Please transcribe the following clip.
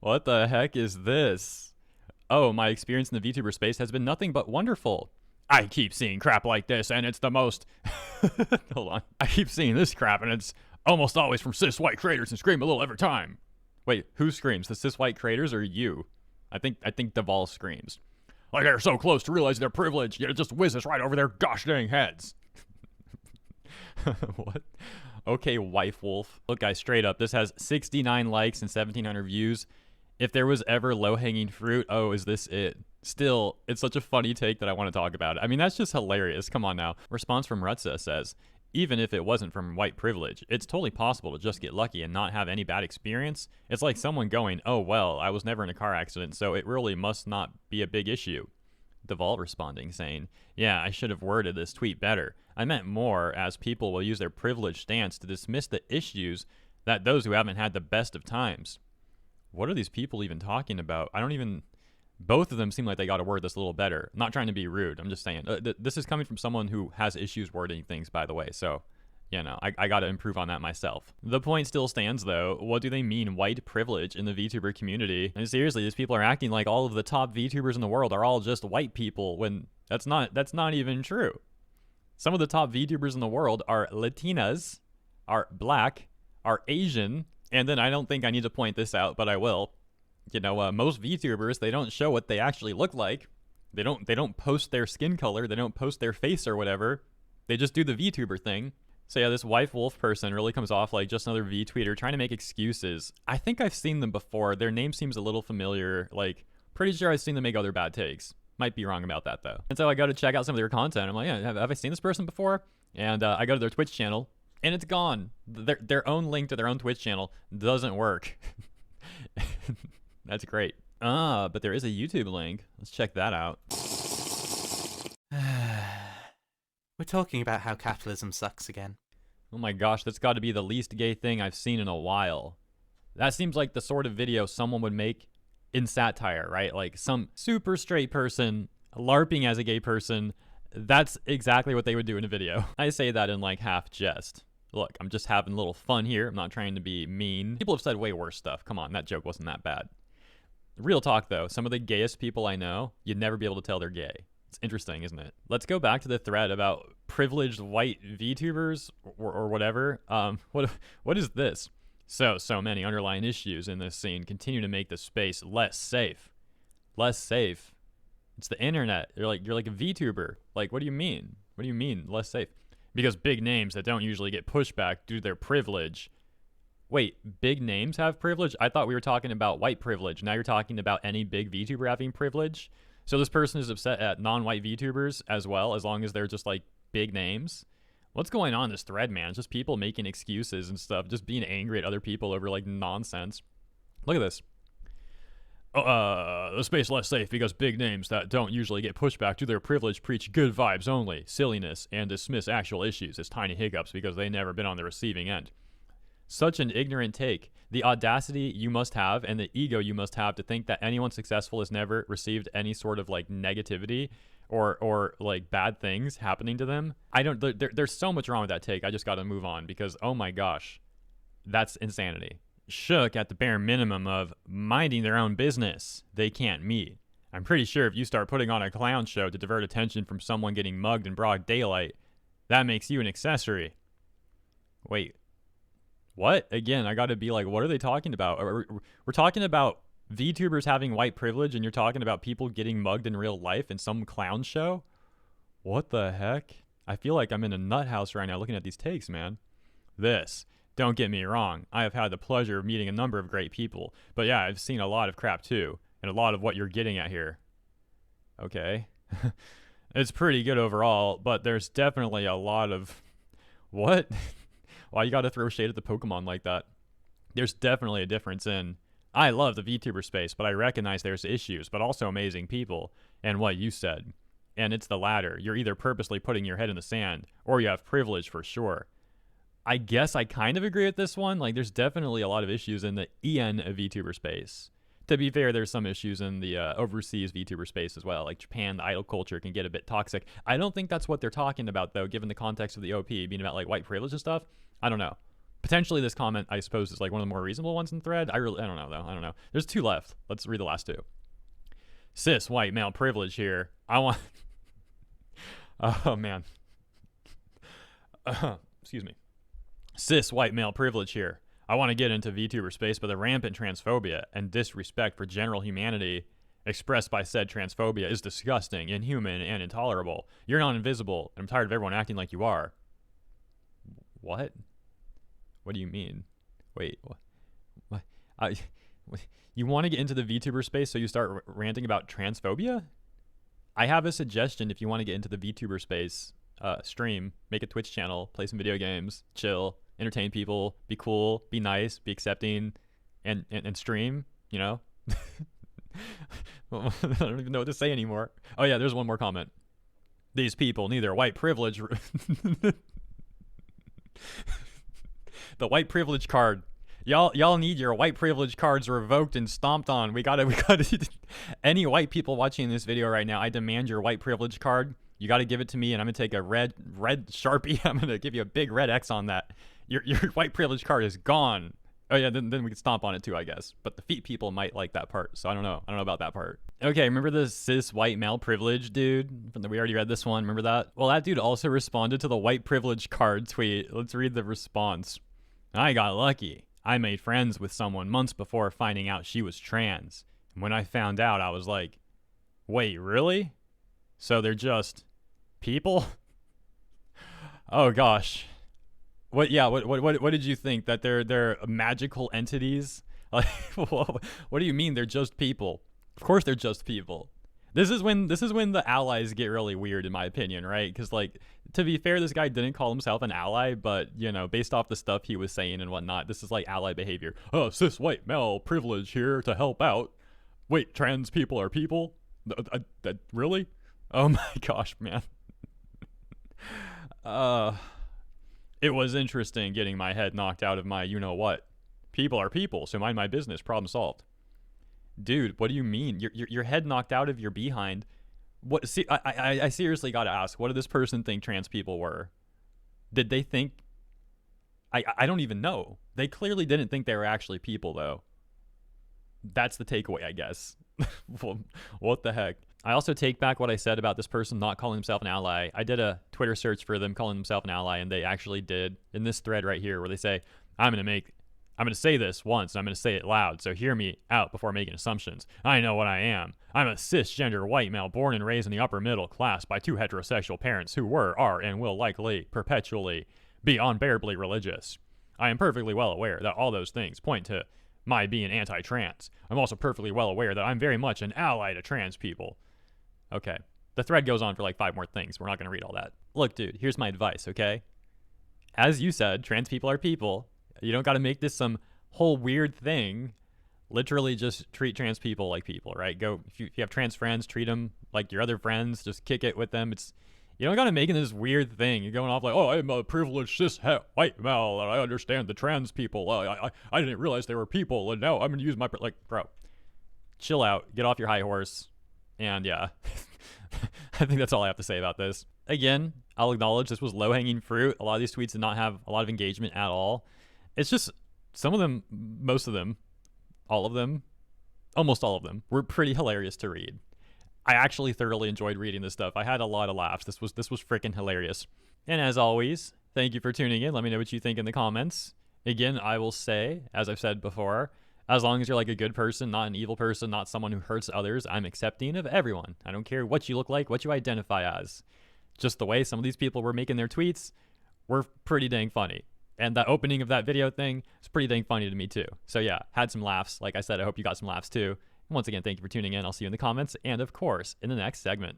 What the heck is this? Oh, my experience in the VTuber space has been nothing but wonderful. I keep seeing crap like this, and it's the most. Hold on. I keep seeing this crap, and it's almost always from cis white creators and scream a little every time. Wait, who screams? The cis white creators or you? I think Deval screams. Like they're so close to realizing their privilege, yet it just whizzes right over their gosh dang heads. What? Okay, WifeWolf. Look, guys, straight up, this has 69 likes and 1,700 views. If there was ever low-hanging fruit, oh, is this it? Still, it's such a funny take that I want to talk about it. I mean, that's just hilarious. Come on now. Response from Rutsa says, even if it wasn't from white privilege, it's totally possible to just get lucky and not have any bad experience. It's like someone going, oh, well, I was never in a car accident, so it really must not be a big issue. Deval responding, saying, yeah, I should have worded this tweet better. I meant more, as people will use their privileged stance to dismiss the issues that those who haven't had the best of times. What are these people even talking about? I don't even... Both of them seem like they got to word this a little better. I'm not trying to be rude. I'm just saying. This is coming from someone who has issues wording things, by the way. So, you know, I got to improve on that myself. The point still stands, though. What do they mean, white privilege, in the VTuber community? And seriously, these people are acting like all of the top VTubers in the world are all just white people, when that's not even true. Some of the top VTubers in the world are Latinas, are black, are Asian, and then I don't think I need to point this out, but I will. You know, most VTubers, they don't show what they actually look like. They don't post their skin color. They don't post their face or whatever. They just do the VTuber thing. So yeah, this WifeWolf person really comes off like just another VTweeter trying to make excuses. I think I've seen them before. Their name seems a little familiar. Like, pretty sure I've seen them make other bad takes. Might be wrong about that, though. And so I go to check out some of their content. I'm like, yeah, have I seen this person before? And I go to their Twitch channel, and it's gone. Their own link to their own Twitch channel doesn't work. That's great. But there is a YouTube link. Let's check that out. We're talking about how capitalism sucks again. Oh my gosh, that's got to be the least gay thing I've seen in a while. That seems like the sort of video someone would make in satire, right? Like some super straight person LARPing as a gay person. That's exactly what they would do in a video. I say that in like half jest. Look, I'm just having a little fun here. I'm not trying to be mean. People have said way worse stuff. Come on, that joke wasn't that bad. Real talk, though, some of the gayest people I know, you'd never be able to tell they're gay. It's interesting, isn't it? Let's go back to the thread about privileged white VTubers or whatever. What is this? So many underlying issues in this scene continue to make the space less safe. Less safe? It's the internet. You're like a VTuber. Like, what do you mean? What do you mean less safe? Because big names that don't usually get pushback due to their privilege. Wait, big names have privilege? I thought we were talking about white privilege. Now you're talking about any big VTuber having privilege? So this person is upset at non-white VTubers as well, as long as they're just like big names? What's going on in this thread, man? It's just people making excuses and stuff, just being angry at other people over like nonsense. Look at this. The space less safe because big names that don't usually get pushback to their privilege preach good vibes only, silliness, and dismiss actual issues as tiny hiccups because they've never been on the receiving end. Such an ignorant take. The audacity you must have and the ego you must have to think that anyone successful has never received any sort of like negativity or like bad things happening to them. There's so much wrong with that take. I just got to move on because, oh my gosh, that's insanity. Shook at the bare minimum of minding their own business they can't meet. I'm pretty sure if you start putting on a clown show to divert attention from someone getting mugged in broad daylight, that makes you an accessory. Wait. What? Again, I gotta be like, what are they talking about? We're talking about VTubers having white privilege and you're talking about people getting mugged in real life in some clown show? What the heck? I feel like I'm in a nut house right now looking at these takes, man. Don't get me wrong, I have had the pleasure of meeting a number of great people, but yeah, I've seen a lot of crap too, and a lot of what you're getting at here. Okay. It's pretty good overall, but there's definitely a lot of... What? Why you gotta throw shade at the Pokemon like that? There's definitely a difference in, I love the VTuber space, but I recognize there's issues, but also amazing people, and what you said. And it's the latter. You're either purposely putting your head in the sand, or you have privilege for sure. I guess I kind of agree with this one. Like, there's definitely a lot of issues in the EN VTuber space. To be fair, there's some issues in the overseas VTuber space as well. Like Japan, the idol culture can get a bit toxic. I don't think that's what they're talking about, though, given the context of the OP being about like white privilege and stuff. I don't know. Potentially this comment, I suppose, is like one of the more reasonable ones in the thread. I don't know though. I don't know. There's 2 left. Let's read the last 2. Cis white male privilege here. I want. Oh man. Excuse me. Cis white male privilege here. I want to get into VTuber space, but the rampant transphobia and disrespect for general humanity expressed by said transphobia is disgusting, inhuman, and intolerable. You're not invisible, and I'm tired of everyone acting like you are. What? What do you mean? Wait, what? You want to get into the VTuber space, so you start ranting about transphobia? I have a suggestion if you want to get into the VTuber space. Stream, make a Twitch channel, play some video games, chill, entertain people, be cool, be nice, be accepting, and stream, you know? I don't even know what to say anymore. Oh yeah, there's one more comment. These people need their white privilege. The white privilege card. Y'all need your white privilege cards revoked and stomped on. We gotta any white people watching this video right now, I demand your white privilege card. You gotta give it to me, and I'm gonna take a red Sharpie. I'm gonna give you a big red X on that. Your white privilege card is gone. Oh yeah, then we can stomp on it too, I guess. But the feet people might like that part, so I don't know. I don't know about that part. Okay, remember the cis white male privilege dude? We already read this one. Remember that? Well, that dude also responded to the white privilege card tweet. Let's read the response. I got lucky. I made friends with someone months before finding out she was trans. And when I found out, I was like, wait, really? So they're just people? Oh gosh. What did you think? That they're magical entities? Like, what do you mean they're just people? Of course they're just people. This is when the allies get really weird, in my opinion, right? Because, like, to be fair, this guy didn't call himself an ally, but, you know, based off the stuff he was saying and whatnot, this is like ally behavior. Oh, cis white male privilege here to help out. Wait, trans people are people? Really? Oh my gosh, man. It was interesting getting my head knocked out of my you-know-what. People are people, so mind my business. Problem solved. Dude, what do you mean? Your head knocked out of your behind? What? See, I seriously gotta ask. What did this person think trans people were? Did they think? I don't even know. They clearly didn't think they were actually people, though. That's the takeaway, I guess. What the heck? I also take back what I said about this person not calling himself an ally. I did a Twitter search for them calling themselves an ally, and they actually did in this thread right here where they say, I'm going to say this once, and I'm going to say it loud, so hear me out before making assumptions. I know what I am. I'm a cisgender white male born and raised in the upper middle class by 2 heterosexual parents who were, are, and will likely perpetually be unbearably religious. I am perfectly well aware that all those things point to my being anti-trans. I'm also perfectly well aware that I'm very much an ally to trans people. Okay. The thread goes on for like 5 more things. We're not going to read all that. Look, dude, here's my advice, okay? As you said, trans people are people. You don't got to make this some whole weird thing. Literally just treat trans people like people, right? Go, if you have trans friends, treat them like your other friends. Just kick it with them. You don't got to make it this weird thing. You're going off like, oh, I'm a privileged cis white male, and I understand the trans people. I didn't realize they were people, and now I'm going to use my... Like, bro, chill out. Get off your high horse. And yeah, I think that's all I have to say about this. Again, I'll acknowledge this was low-hanging fruit. A lot of these tweets did not have a lot of engagement at all. It's just some of them, most of them, all of them, almost all of them were pretty hilarious to read. I actually thoroughly enjoyed reading this stuff. I had a lot of laughs. This was freaking hilarious. And as always, thank you for tuning in. Let me know what you think in the comments. Again, I will say, as I've said before, as long as you're like a good person, not an evil person, not someone who hurts others, I'm accepting of everyone. I don't care what you look like, what you identify as. Just the way some of these people were making their tweets were pretty dang funny. And that opening of that video thing is pretty dang funny to me too. So yeah, had some laughs. Like I said, I hope you got some laughs too. And once again, thank you for tuning in. I'll see you in the comments and of course in the next segment.